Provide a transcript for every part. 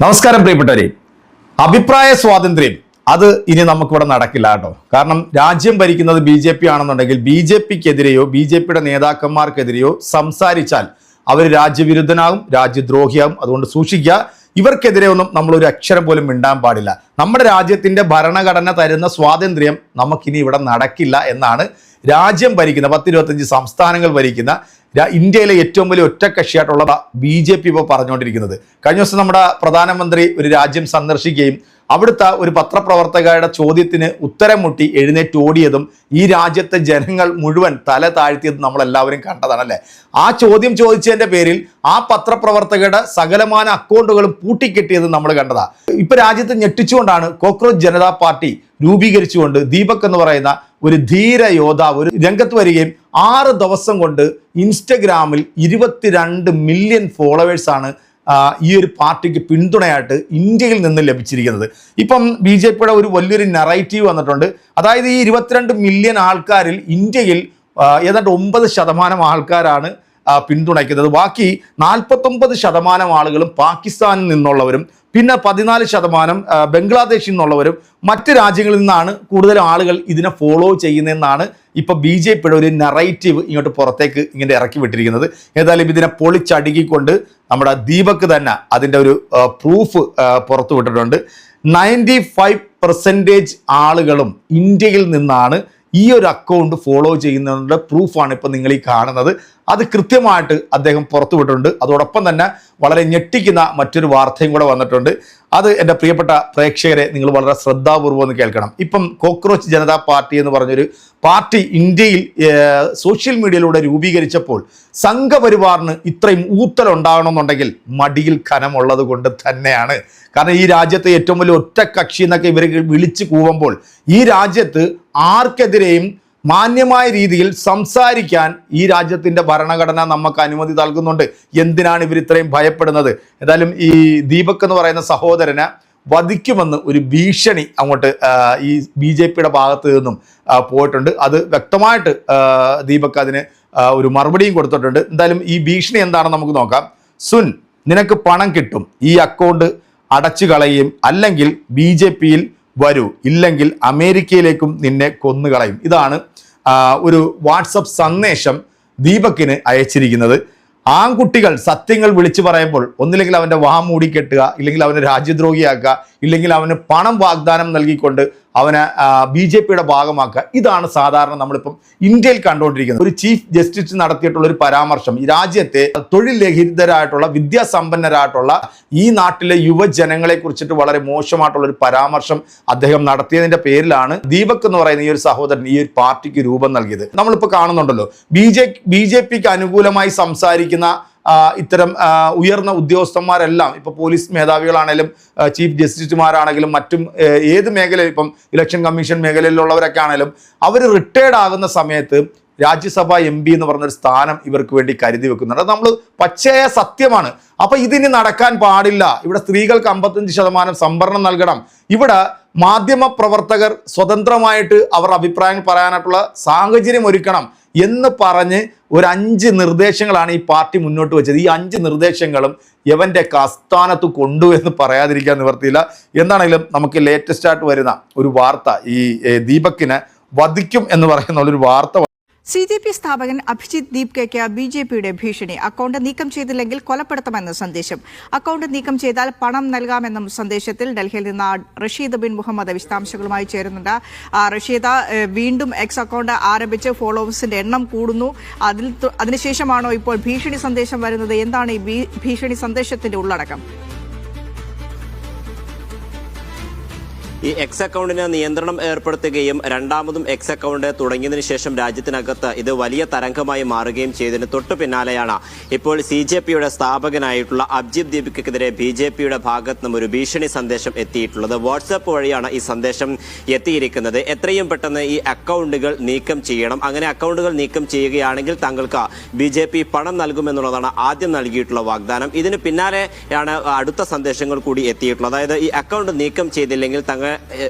നമസ്കാരം പ്രിയപ്പെട്ടവരെ. അഭിപ്രായ സ്വാതന്ത്ര്യം അത് ഇനി നമുക്കിവിടെ നടക്കില്ല കേട്ടോ. കാരണം രാജ്യം ഭരിക്കുന്നത് BJP ആണെന്നുണ്ടെങ്കിൽ BJPക്കെതിരെയോ BJPയുടെ നേതാക്കന്മാർക്കെതിരെയോ സംസാരിച്ചാൽ അവർ രാജ്യവിരുദ്ധനാകും, രാജ്യദ്രോഹിയാകും. അതുകൊണ്ട് സൂക്ഷിക്കുക. ഇവർക്കെതിരെ ഒന്നും നമ്മളൊരു അക്ഷരം പോലും മിണ്ടാൻ പാടില്ല. നമ്മുടെ രാജ്യത്തിന്റെ ഭരണഘടന തരുന്ന സ്വാതന്ത്ര്യം നമുക്കിനി ഇവിടെ നടക്കില്ല എന്നാണ് രാജ്യം ഭരിക്കുന്ന 10-25 സംസ്ഥാനങ്ങൾ ഭരിക്കുന്ന ഇന്ത്യയിലെ ഏറ്റവും വലിയ ഒറ്റക്കക്ഷിയായിട്ടുള്ള BJP ഇപ്പോൾ പറഞ്ഞുകൊണ്ടിരിക്കുന്നത്. കഴിഞ്ഞ ദിവസം നമ്മുടെ പ്രധാനമന്ത്രി ഒരു രാജ്യം സന്ദർശിക്കുകയും അവിടുത്തെ ഒരു പത്രപ്രവർത്തകരുടെ ചോദ്യത്തിന് ഉത്തരം മുട്ടി എഴുന്നേറ്റ് ഓടിയതും ഈ രാജ്യത്തെ ജനങ്ങൾ മുഴുവൻ തല താഴ്ത്തിയതും നമ്മളെല്ലാവരും കണ്ടതാണല്ലേ. ആ ചോദ്യം ചോദിച്ചതിന്റെ പേരിൽ ആ പത്രപ്രവർത്തകരുടെ സകലമാന അക്കൗണ്ടുകളും പൂട്ടിക്കെട്ടിയത് നമ്മൾ കണ്ടതാ. ഇപ്പൊ രാജ്യത്ത് ഞെട്ടിച്ചുകൊണ്ടാണ് കോക്രോച്ച് ജനതാ പാർട്ടി രൂപീകരിച്ചുകൊണ്ട് ദീപക് എന്ന് പറയുന്ന ഒരു ധീര യോദ്ധാവ് ഒരു രംഗത്ത് വരികയും 6 ദിവസം കൊണ്ട് ഇൻസ്റ്റഗ്രാമിൽ 22 മില്യൺ ഫോളോവേഴ്സാണ് ഈ ഒരു പാർട്ടിക്ക് പിന്തുണയായിട്ട് ഇന്ത്യയിൽ നിന്ന് ലഭിച്ചിരിക്കുന്നത്. ഇപ്പം BJPയുടെ ഒരു വലിയൊരു നറേറ്റീവ് വന്നിട്ടുണ്ട്. അതായത് ഈ 22 മില്യൺ ആൾക്കാരിൽ ഇന്ത്യയിൽ ഏതാണ്ട് 9% ആൾക്കാരാണ് പിന്തുണയ്ക്കുന്നത്. ബാക്കി 49% ആളുകളും പാകിസ്ഥാനിൽ നിന്നുള്ളവരും പിന്നെ 14% ബംഗ്ലാദേശിൽ നിന്നുള്ളവരും മറ്റ് രാജ്യങ്ങളിൽ നിന്നാണ് കൂടുതൽ ആളുകൾ ഇതിനെ ഫോളോ ചെയ്യുന്നതെന്നാണ് ഇപ്പൊ BJPയുടെ ഒരു നറേറ്റീവ് ഇങ്ങോട്ട് പുറത്തേക്ക് ഇങ്ങനെ ഇറക്കി വിട്ടിരിക്കുന്നത്. ഏതായാലും ഇതിനെ പൊളിച്ചടുക്കിക്കൊണ്ട് നമ്മുടെ ദീപക് തന്നെ അതിൻ്റെ ഒരു പ്രൂഫ് പുറത്തു വിട്ടിട്ടുണ്ട്. 95% ആളുകളും ഇന്ത്യയിൽ നിന്നാണ് ഈ ഒരു അക്കൗണ്ട് ഫോളോ ചെയ്യുന്നതിൻ്റെ പ്രൂഫാണ് ഇപ്പം നിങ്ങൾ ഈ കാണുന്നത്. അത് കൃത്യമായിട്ട് അദ്ദേഹം പുറത്തുവിട്ടിട്ടുണ്ട്. അതോടൊപ്പം തന്നെ വളരെ ഞെട്ടിക്കുന്ന മറ്റൊരു വാർത്തയും കൂടെ വന്നിട്ടുണ്ട്. അത് എൻ്റെ പ്രിയപ്പെട്ട പ്രേക്ഷകരെ നിങ്ങൾ വളരെ ശ്രദ്ധാപൂർവ്വം ഒന്ന് കേൾക്കണം. ഇപ്പം കോക്രോച്ച് ജനതാ പാർട്ടി എന്ന് പറഞ്ഞൊരു പാർട്ടി ഇന്ത്യയിൽ സോഷ്യൽ മീഡിയയിലൂടെ രൂപീകരിച്ചപ്പോൾ സംഘപരിവാറിന് ഇത്രയും ഊത്തലുണ്ടാകണമെന്നുണ്ടെങ്കിൽ മടിയിൽ ഖനമുള്ളത് കൊണ്ട് തന്നെയാണ്. കാരണം ഈ രാജ്യത്തെ ഏറ്റവും വലിയ ഒറ്റക്കക്ഷി എന്നൊക്കെ ഇവർ വിളിച്ചു കൂവുമ്പോൾ ഈ രാജ്യത്ത് ആർക്കെതിരെയും മാന്യമായ രീതിയിൽ സംസാരിക്കാൻ ഈ രാജ്യത്തിൻ്റെ ഭരണഘടന നമുക്ക് അനുമതി നൽകുന്നുണ്ട്. എന്തിനാണ് ഇവർ ഇത്രയും ഭയപ്പെടുന്നത്? ഏതായാലും ഈ ദീപക് എന്ന് പറയുന്ന സഹോദരനെ വധിക്കുമെന്ന് ഒരു ഭീഷണി അങ്ങോട്ട് ഈ BJPയുടെ ഭാഗത്ത് നിന്നും പോയിട്ടുണ്ട്. അത് വ്യക്തമായിട്ട് ദീപക് അതിന് ഒരു മറുപടിയും കൊടുത്തിട്ടുണ്ട്. എന്തായാലും ഈ ഭീഷണി എന്താണെന്ന് നമുക്ക് നോക്കാം. സുൻ, നിനക്ക് പണം കിട്ടും, ഈ അക്കൗണ്ട് അടച്ചു കളയും, അല്ലെങ്കിൽ BJPയിൽ വരൂ, ഇല്ലെങ്കിൽ അമേരിക്കയിലേക്കും നിന്നെ കൊന്നുകളയും. ഇതാണ് ഒരു വാട്സപ്പ് സന്ദേശം ദീപകിന് അയച്ചിരിക്കുന്നത്. ആൺകുട്ടികൾ സത്യങ്ങൾ വിളിച്ചു പറയുമ്പോൾ ഒന്നില്ലെങ്കിൽ അവൻ്റെ വാ മൂടിക്കെട്ടുക, ഇല്ലെങ്കിൽ അവനെ രാജ്യദ്രോഹിയാക്കുക, ഇല്ലെങ്കിൽ അവന് പണം വാഗ്ദാനം നൽകിക്കൊണ്ട് അവനെ BJPയുടെ ഭാഗമാക്കുക. ഇതാണ് സാധാരണ നമ്മളിപ്പം ഇന്ത്യയിൽ കണ്ടുകൊണ്ടിരിക്കുന്നത്. ഒരു ചീഫ് ജസ്റ്റിസ് നടത്തിയിട്ടുള്ള ഒരു പരാമർശം ഈ രാജ്യത്തെ തൊഴിൽ രഹിതരായിട്ടുള്ള വിദ്യാസമ്പന്നരായിട്ടുള്ള ഈ നാട്ടിലെ യുവജനങ്ങളെ കുറിച്ചിട്ട് വളരെ മോശമായിട്ടുള്ള ഒരു പരാമർശം അദ്ദേഹം നടത്തിയതിന്റെ പേരിലാണ് ദീപക് എന്ന് പറയുന്ന ഈ ഒരു സഹോദരൻ ഈ ഒരു പാർട്ടിക്ക് രൂപം നൽകിയത്. നമ്മളിപ്പോൾ കാണുന്നുണ്ടല്ലോ BJPക്ക് അനുകൂലമായി സംസാരിക്കുന്ന ഇത്തരം ഉയർന്ന ഉദ്യോഗസ്ഥന്മാരെല്ലാം ഇപ്പൊ പോലീസ് മേധാവികളാണെങ്കിലും ചീഫ് ജസ്റ്റിസുമാരാണെങ്കിലും മറ്റും ഏത് മേഖലയിൽ ഇപ്പം ഇലക്ഷൻ കമ്മീഷൻ മേഖലയിലുള്ളവരൊക്കെ ആണെങ്കിലും അവർ റിട്ടയർഡ് ആകുന്ന സമയത്ത് രാജ്യസഭ MP എന്ന് പറഞ്ഞൊരു സ്ഥാനം ഇവർക്ക് വേണ്ടി കരുതി വെക്കുന്നുണ്ട്. അത് നമ്മൾ പച്ചയായ സത്യമാണ്. അപ്പൊ ഇതിന് നടക്കാൻ പാടില്ല. ഇവിടെ സ്ത്രീകൾക്ക് 55% സംവരണം നൽകണം. ഇവിടെ മാധ്യമ പ്രവർത്തകർ സ്വതന്ത്രമായിട്ട് അവർ അഭിപ്രായങ്ങൾ പറയാനായിട്ടുള്ള സാഹചര്യം ഒരുക്കണം എന്ന് പറഞ്ഞ് ഒരു 5 നിർദ്ദേശങ്ങളാണ് ഈ പാർട്ടി മുന്നോട്ട് വെച്ചത്. ഈ 5 നിർദ്ദേശങ്ങളും യവന്റെ ആസ്ഥാനത്ത് കൊണ്ടു എന്ന് പറയാതിരിക്കാൻ നിവർത്തിയില്ല. എന്താണെങ്കിലും നമുക്ക് ലേറ്റസ്റ്റ് ആയിട്ട് വരുന്ന ഒരു വാർത്ത ഈ ദീപകിനെ വധിക്കും എന്ന് പറയുന്ന ഒരു വാർത്ത. CJP സ്ഥാപകൻ അഭിജിത്ത് ദീപ്കയ്ക്ക് BJPയുടെ ഭീഷണി. അക്കൗണ്ട് നീക്കം ചെയ്തില്ലെങ്കിൽ കൊലപ്പെടുത്തുമെന്ന സന്ദേശം. അക്കൗണ്ട് നീക്കം ചെയ്താൽ പണം നൽകാമെന്നും സന്ദേശത്തിൽ. ഡൽഹിയിൽ നിന്ന് റഷീദ് ബിൻ മുഹമ്മദ് വിശദാംശങ്ങളുമായി ചേരുന്നുണ്ട്. റഷീദ, വീണ്ടും എക്സ് അക്കൗണ്ട് ആരംഭിച്ച് ഫോളോവേഴ്സിന്റെ എണ്ണം കൂടുന്നു. അതിനുശേഷമാണോ ഇപ്പോൾ ഭീഷണി സന്ദേശം വരുന്നത്? എന്താണ് ഈ ഭീഷണി സന്ദേശത്തിന്റെ ഉള്ളടക്കം? ഈ എക്സ് അക്കൗണ്ടിന് നിയന്ത്രണം ഏർപ്പെടുത്തുകയും രണ്ടാമതും എക്സ് അക്കൗണ്ട് തുടങ്ങിയതിനു ശേഷം രാജ്യത്തിനകത്ത് ഇത് വലിയ തരംഗമായി മാറുകയും ചെയ്തതിന് തൊട്ടു പിന്നാലെയാണ് ഇപ്പോൾ CJPയുടെ സ്ഥാപകനായിട്ടുള്ള അഭിജിത്ത് ദീപ്കയ്ക്കെതിരെ BJPയുടെ ഭാഗത്ത് നിന്നും ഒരു ഭീഷണി സന്ദേശം എത്തിയിട്ടുള്ളത്. വാട്സാപ്പ് വഴിയാണ് ഈ സന്ദേശം എത്തിയിരിക്കുന്നത്. എത്രയും പെട്ടെന്ന് ഈ അക്കൗണ്ടുകൾ നീക്കം ചെയ്യണം, അങ്ങനെ അക്കൗണ്ടുകൾ നീക്കം ചെയ്യുകയാണെങ്കിൽ താങ്കൾക്ക് BJP പണം നൽകുമെന്നുള്ളതാണ് ആദ്യം നൽകിയിട്ടുള്ള വാഗ്ദാനം. ഇതിന് പിന്നാലെയാണ് അടുത്ത സന്ദേശങ്ങൾ കൂടി എത്തിയിട്ടുള്ളത്. അതായത് ഈ അക്കൗണ്ട് നീക്കം ചെയ്തില്ലെങ്കിൽ തങ്ങൾ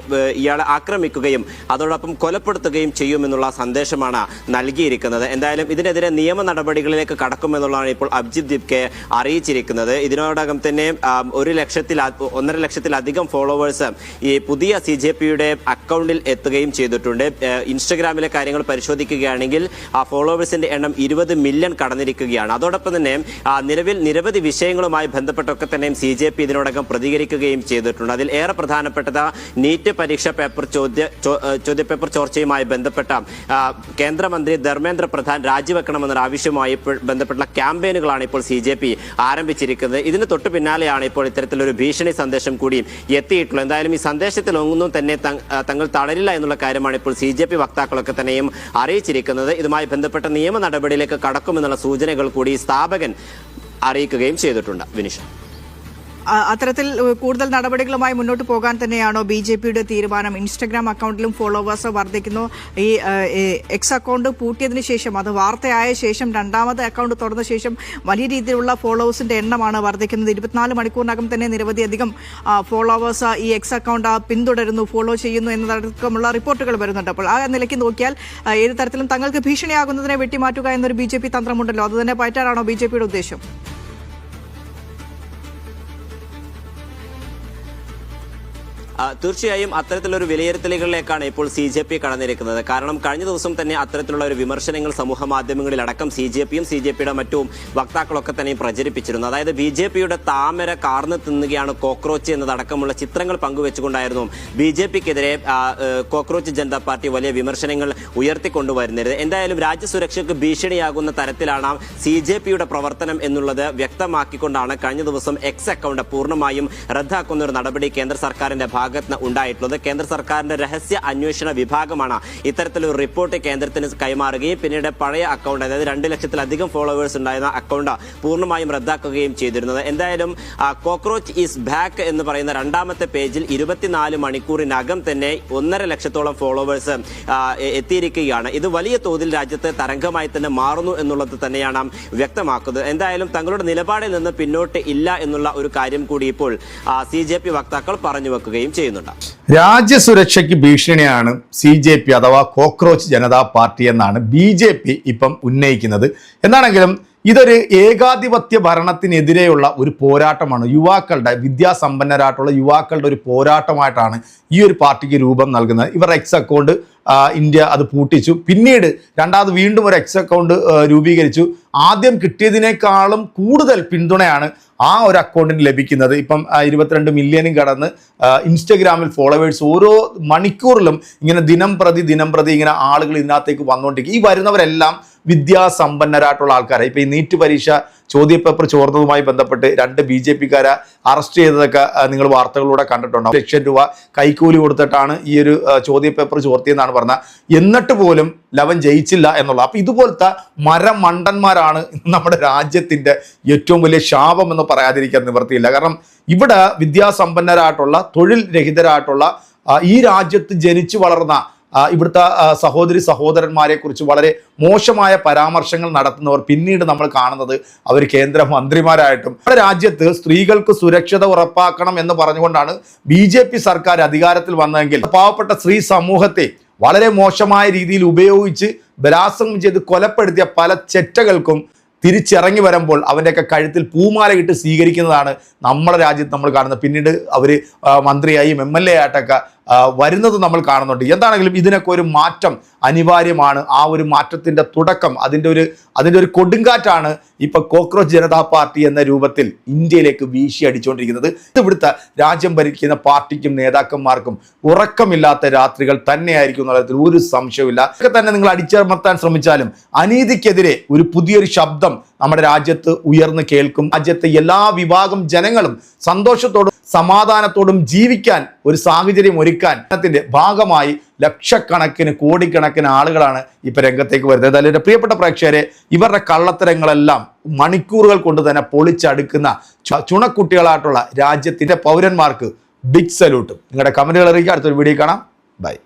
ഇയാളെ ആക്രമിക്കുകയും അതോടൊപ്പം കൊലപ്പെടുത്തുകയും ചെയ്യുമെന്നുള്ള സന്ദേശമാണ് നൽകിയിരിക്കുന്നത്. എന്തായാലും ഇതിനെതിരെ നിയമ നടപടികളിലേക്ക് കടക്കുമെന്നുള്ളതാണ് ഇപ്പോൾ അഭിജിത്ത് ദീപ്കെ അറിയിച്ചിരിക്കുന്നത്. ഇതിനോടകം തന്നെ 1.5 ലക്ഷത്തിലധികം ഫോളോവേഴ്സ് ഈ പുതിയ CJPയുടെ അക്കൗണ്ടിൽ എത്തുകയും ചെയ്തിട്ടുണ്ട്. ഇൻസ്റ്റഗ്രാമിലെ കാര്യങ്ങൾ പരിശോധിക്കുകയാണെങ്കിൽ ആ ഫോളോവേഴ്സിന്റെ എണ്ണം 20 മില്യൺ കടന്നിരിക്കുകയാണ്. അതോടൊപ്പം തന്നെ നിലവിൽ നിരവധി വിഷയങ്ങളുമായി ബന്ധപ്പെട്ടൊക്കെ തന്നെയും CJP ഇതിനോടകം പ്രതികരിക്കുകയും ചെയ്തിട്ടുണ്ട്. അതിൽ ഏറെ പ്രധാനപ്പെട്ടത് നീറ്റ് പരീക്ഷ ചോദ്യപേപ്പർ ചോർച്ചയുമായി ബന്ധപ്പെട്ട കേന്ദ്രമന്ത്രി ധർമ്മേന്ദ്ര പ്രധാൻ രാജിവെക്കണമെന്നൊരു ആവശ്യവുമായി ബന്ധപ്പെട്ട ക്യാമ്പയിനുകളാണ് ഇപ്പോൾ CJP ആരംഭിച്ചിരിക്കുന്നത്. ഇതിന് തൊട്ടു പിന്നാലെയാണ് ഇപ്പോൾ ഇത്തരത്തിലൊരു ഭീഷണി സന്ദേശം കൂടി എത്തിയിട്ടുള്ളത്. എന്തായാലും ഈ സന്ദേശത്തിൽ ഒന്നും തന്നെ തങ്ങൾ തളരില്ല എന്നുള്ള കാര്യമാണ് ഇപ്പോൾ CJP വക്താക്കളൊക്കെ തന്നെയും അറിയിച്ചിരിക്കുന്നത്. ഇതുമായി ബന്ധപ്പെട്ട നിയമ നടപടിയിലേക്ക് കടക്കുമെന്നുള്ള സൂചനകൾ കൂടി സ്ഥാപകൻ അറിയിക്കുകയും ചെയ്തിട്ടുണ്ട്. വിനിഷ, അത്തരത്തിൽ കൂടുതൽ നടപടികളുമായി മുന്നോട്ട് പോകാൻ തന്നെയാണോ BJPയുടെ തീരുമാനം? ഇൻസ്റ്റഗ്രാം അക്കൗണ്ടിലും ഫോളോവേഴ്സ് വർദ്ധിക്കുന്നു. ഈ എക്സ് അക്കൗണ്ട് പൂട്ടിയതിനു ശേഷം, അത് വാർത്തയായ ശേഷം രണ്ടാമത് അക്കൗണ്ട് തുറന്ന ശേഷം വലിയ രീതിയിലുള്ള ഫോളോവേഴ്സിന്റെ എണ്ണമാണ് വർദ്ധിക്കുന്നത്. 24 മണിക്കൂറിനകം തന്നെ നിരവധിയധികം ഫോളോവേഴ്സ് ഈ എക്സ് അക്കൗണ്ട് പിന്തുടരുന്നു, ഫോളോ ചെയ്യുന്നു എന്നതടക്കമുള്ള റിപ്പോർട്ടുകൾ വരുന്നുണ്ട്. അപ്പോൾ ആ നിലയ്ക്ക് നോക്കിയാൽ ഏത് തരത്തിലും തങ്ങൾക്ക് ഭീഷണിയാകുന്നതിനെ വെട്ടിമാറ്റുക എന്നൊരു BJP തന്ത്രമുണ്ടല്ലോ, അത് തന്നെ പറ്റാനാണോ BJPയുടെ ഉദ്ദേശം? തീർച്ചയായും അത്തരത്തിലൊരു വിലയിരുത്തലുകളിലേക്കാണ് ഇപ്പോൾ CJP കടന്നിരിക്കുന്നത്. കാരണം കഴിഞ്ഞ ദിവസം തന്നെ അത്തരത്തിലുള്ള ഒരു വിമർശനങ്ങൾ സമൂഹ മാധ്യമങ്ങളിൽ അടക്കം CJPയും CJPയുടെ മറ്റു വക്താക്കളൊക്കെ തന്നെ പ്രചരിപ്പിച്ചിരുന്നു. അതായത് BJPയുടെ താമര കാർന്ന് തിന്നുകയാണ് കോക്രോച്ച് എന്നതടക്കമുള്ള ചിത്രങ്ങൾ പങ്കുവെച്ചുകൊണ്ടായിരുന്നു BJPക്കെതിരെ കോക്രോച്ച് ജനതാ പാർട്ടി വലിയ വിമർശനങ്ങൾ ഉയർത്തിക്കൊണ്ടുവരുന്നത്. എന്തായാലും രാജ്യസുരക്ഷയ്ക്ക് ഭീഷണിയാകുന്ന തരത്തിലാണ് CJPയുടെ പ്രവർത്തനം എന്നുള്ളത് വ്യക്തമാക്കിക്കൊണ്ടാണ് കഴിഞ്ഞ ദിവസം എക്സ് അക്കൗണ്ട് പൂർണ്ണമായും റദ്ദാക്കുന്ന ഒരു നടപടി കേന്ദ്ര സർക്കാരിന്റെ ഭാഗത്ത് ഉണ്ടായിട്ടുള്ളത്. കേന്ദ്ര സർക്കാരിന്റെ രഹസ്യ അന്വേഷണ വിഭാഗമാണ് ഇത്തരത്തിലൊരു റിപ്പോർട്ട് കേന്ദ്രത്തിന് കൈമാറുകയും പിന്നീട് പഴയ അക്കൗണ്ട്, അതായത് 2 ലക്ഷത്തിലധികം ഫോളോവേഴ്സ് ഉണ്ടായിരുന്ന അക്കൗണ്ട് പൂർണ്ണമായും റദ്ദാക്കുകയും ചെയ്തിരുന്നത്. എന്തായാലും കോക്രോച്ച് ഈസ് ബാക്ക് എന്ന് പറയുന്ന രണ്ടാമത്തെ പേജിൽ 24 മണിക്കൂറിനകം തന്നെ 1.5 ലക്ഷത്തോളം ഫോളോവേഴ്സ് എത്തിയിരിക്കുകയാണ്. ഇത് വലിയ തോതിൽ രാജ്യത്തെ തരംഗമായി തന്നെ മാറുന്നു എന്നുള്ളത് തന്നെയാണ് വ്യക്തമാക്കുന്നത്. എന്തായാലും തങ്ങളുടെ നിലപാടിൽ നിന്ന് പിന്നോട്ട് ഇല്ല എന്നുള്ള ഒരു കാര്യം കൂടി ഇപ്പോൾ CJP വക്താക്കൾ പറഞ്ഞു വെക്കുകയും ചെയ്യുന്നുണ്ട്. രാജ്യസുരക്ഷയ്ക്ക് ഭീഷണിയാണ് CJP അഥവാ കോക്രോച്ച് ജനതാ പാർട്ടി എന്നാണ് BJP ഇപ്പം ഉന്നയിക്കുന്നത്. എന്താണെങ്കിലും ഇതൊരു ഏകാധിപത്യ ഭരണത്തിനെതിരെയുള്ള ഒരു പോരാട്ടമാണ്. യുവാക്കളുടെ, വിദ്യാസമ്പന്നരായിട്ടുള്ള യുവാക്കളുടെ ഒരു പോരാട്ടമായിട്ടാണ് ഈ ഒരു പാർട്ടിക്ക് രൂപം നൽകുന്നത്. ഇവരുടെ എക്സ് അക്കൗണ്ട് ഇന്ത്യ അത് പൂട്ടിച്ചു, പിന്നീട് രണ്ടാമത് വീണ്ടും ഒരു എക്സ് അക്കൗണ്ട് രൂപീകരിച്ചു. ആദ്യം കിട്ടിയതിനേക്കാളും കൂടുതൽ പിന്തുണയാണ് ആ ഒരു അക്കൗണ്ടിന് ലഭിക്കുന്നത്. ഇപ്പം 22 മില്യനും കടന്ന് ഇൻസ്റ്റഗ്രാമിൽ ഫോളോവേഴ്സ് ഓരോ മണിക്കൂറിലും ഇങ്ങനെ ദിനം പ്രതി ഇങ്ങനെ ആളുകൾ ഇതിനകത്തേക്ക് വന്നുകൊണ്ടിരിക്കും. ഈ വരുന്നവരെല്ലാം വിദ്യാസമ്പന്നരായിട്ടുള്ള ആൾക്കാരാണ്. ഇപ്പം ഈ നീറ്റ് പരീക്ഷ ചോദ്യപേപ്പർ ചോർന്നതുമായി ബന്ധപ്പെട്ട് 2 BJPക്കാരെ അറസ്റ്റ് ചെയ്തതൊക്കെ നിങ്ങൾ വാർത്തകളിലൂടെ കണ്ടിട്ടുണ്ടാവും. 1 ലക്ഷം രൂപ കൈക്കൂലി കൊടുത്തിട്ടാണ് ഈ ഒരു ചോദ്യപേപ്പർ ചോർത്തിയെന്നാണ് പറഞ്ഞത്. എന്നിട്ട് പോലും ലവൻ ജയിച്ചില്ല എന്നുള്ളത്. അപ്പം ഇതുപോലത്തെ മരമണ്ടന്മാരാണ് നമ്മുടെ രാജ്യത്തിൻ്റെ ഏറ്റവും വലിയ ശാപം എന്ന് പറയാതിരിക്കാൻ നിവൃത്തിയില്ല. കാരണം ഇവിടെ വിദ്യാസമ്പന്നരായിട്ടുള്ള, തൊഴിൽ രഹിതരായിട്ടുള്ള, ഈ രാജ്യത്ത് ജനിച്ചു വളർന്ന ഇവിടുത്തെ സഹോദരി സഹോദരന്മാരെ കുറിച്ച് വളരെ മോശമായ പരാമർശങ്ങൾ നടത്തുന്നവർ പിന്നീട് നമ്മൾ കാണുന്നത് അവർ കേന്ദ്രമന്ത്രിമാരായിട്ടും. നമ്മുടെ രാജ്യത്ത് സ്ത്രീകൾക്ക് സുരക്ഷത ഉറപ്പാക്കണം എന്ന് പറഞ്ഞുകൊണ്ടാണ് BJP സർക്കാർ അധികാരത്തിൽ വന്നതെങ്കിൽ പാവപ്പെട്ട സ്ത്രീ സമൂഹത്തെ വളരെ മോശമായ രീതിയിൽ ഉപയോഗിച്ച് ബലാത്സംഗം ചെയ്ത് കൊലപ്പെടുത്തിയ പല ചെറ്റകൾക്കും തിരിച്ചിറങ്ങി വരുമ്പോൾ അവൻ്റെയൊക്കെ കഴുത്തിൽ പൂമാലയിട്ട് സ്വീകരിക്കുന്നതാണ് നമ്മുടെ രാജ്യത്ത് നമ്മൾ കാണുന്നത്. പിന്നീട് അവർ മന്ത്രിയായും MLA ആയിട്ടൊക്കെ വരുന്നത് നമ്മൾ കാണുന്നുണ്ട്. എന്താണെങ്കിലും ഇതിനൊക്കെ ഒരു മാറ്റം അനിവാര്യമാണ്. ആ ഒരു മാറ്റത്തിൻ്റെ തുടക്കം, അതിൻ്റെ ഒരു കൊടുങ്കാറ്റാണ് ഇപ്പം കോക്രോച്ച് ജനതാ പാർട്ടി എന്ന രൂപത്തിൽ ഇന്ത്യയിലേക്ക് വീശി അടിച്ചുകൊണ്ടിരിക്കുന്നത്. ഇവിടുത്തെ രാജ്യം ഭരിക്കുന്ന പാർട്ടിക്കും നേതാക്കന്മാർക്കും ഉറക്കമില്ലാത്ത രാത്രികൾ തന്നെയായിരിക്കും എന്നുള്ളതിൽ ഒരു സംശയമില്ല. ഒക്കെ തന്നെ നിങ്ങൾ അടിച്ചമർത്താൻ ശ്രമിച്ചാലും അനീതിക്കെതിരെ ഒരു പുതിയൊരു ശബ്ദം നമ്മുടെ രാജ്യത്ത് ഉയർന്നു കേൾക്കും. രാജ്യത്തെ എല്ലാ വിഭാഗം ജനങ്ങളും സന്തോഷത്തോടും സമാധാനത്തോടും ജീവിക്കാൻ ഒരു സാഹചര്യം ഒരുക്കാൻ ത്തിന്റെ ഭാഗമായി ലക്ഷക്കണക്കിന് കോടിക്കണക്കിന് ആളുകളാണ് ഇപ്പൊ രംഗത്തേക്ക് വരുന്നത്. എന്തായാലും എൻ്റെ പ്രിയപ്പെട്ട പ്രേക്ഷകരെ, ഇവരുടെ കള്ളത്തരങ്ങളെല്ലാം മണിക്കൂറുകൾ കൊണ്ട് തന്നെ പൊളിച്ചടുക്കുന്ന ചുണക്കുട്ടികളായിട്ടുള്ള രാജ്യത്തിന്റെ പൗരന്മാർക്ക് ബിഗ് സല്യൂട്ടും. നിങ്ങളുടെ കമന്റുകൾ അറിയിക്കുക. അടുത്തൊരു വീഡിയോ കാണാം. ബൈ.